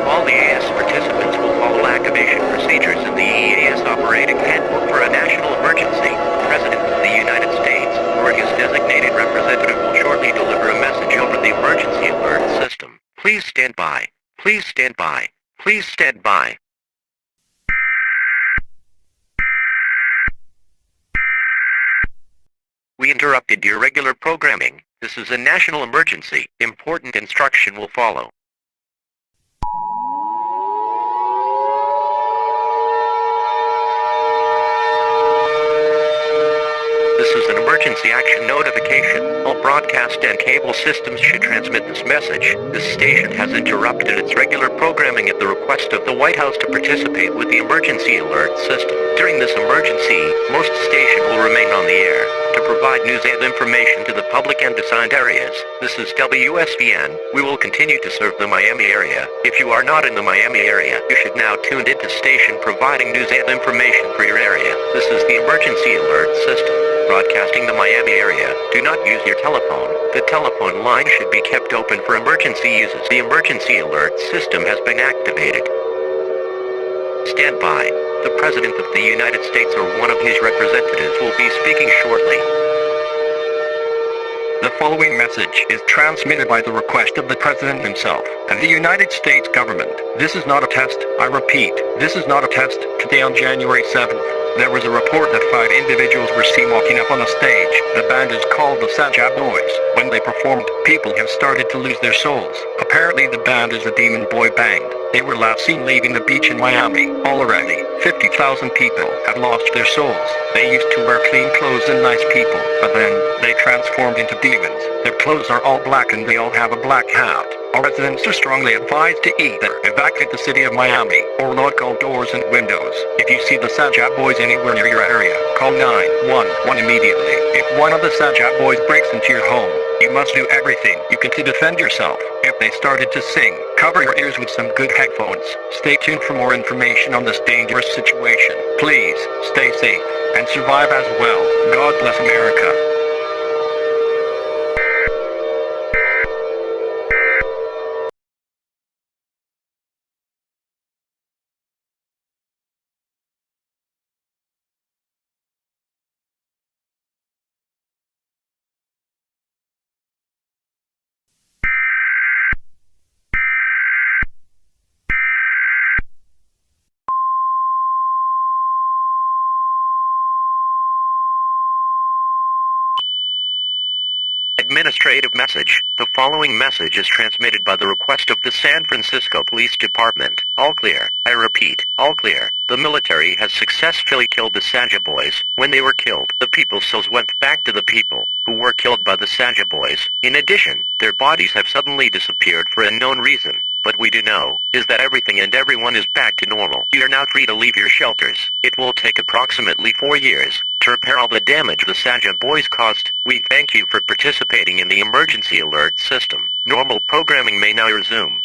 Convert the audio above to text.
All the EAS participants will follow activation procedures in the EAS operating handbook for a national emergency. The President of the United States, or his designated representative, will shortly deliver a message over the emergency alert system. Please stand by. Please stand by. Please stand by. We interrupted your regular programming. This is a national emergency. Important instruction will follow. This is an emergency action notification. All broadcast and cable systems should transmit this message. This station has interrupted its regular programming at the request of the White House to participate with the emergency alert system. During this emergency, most station will remain on the air to provide news and information to the public and assigned areas. This is WSVN. We will continue to serve the Miami area. If you are not in the Miami area, you should now tune into station providing news and information for your area. This is the emergency alert system. Broadcasting the Miami area. Do not use your telephone. The telephone line should be kept open for emergency uses. The emergency alert system has been activated. Stand by. The President of the United States or one of his representatives will be speaking shortly. The following message is transmitted by the request of the President himself and the United States government. This is not a test. I repeat, this is not a test. Today on January 7th, there was a report that 5 individuals were seen walking up on a stage. The band is called the Saja Boys. When they performed, people have started to lose their souls. Apparently the band is a demon boy band. They were last seen leaving the beach in Miami. Already, 50,000 people have lost their souls. They used to wear clean clothes and nice people, but then, they transformed into demons. Their clothes are all black and they all have a black hat. Our residents are strongly advised to either evacuate the city of Miami or lock all doors and windows. If you see the Saja Boys anywhere near your area, call 911 immediately. If one of the Saja Boys breaks into your home, you must do everything you can to defend yourself. If they started to sing, cover your ears with some good headphones. Stay tuned for more information on this dangerous situation. Please, stay safe and survive as well. God bless America. Administrative message. The following message is transmitted by the request of the San Francisco Police Department. All clear. I repeat, all clear. The military has successfully killed the Saja Boys. When they were killed, the people's souls went back to the people who were killed by the Saja Boys. In addition, their bodies have suddenly disappeared for unknown reason. What we do know is that everything and everyone is back to normal. You are now free to leave your shelters. It will take approximately 4 years to repair all the damage the Saja Boys caused. We thank you for participating in the emergency alert system. Normal programming may now resume.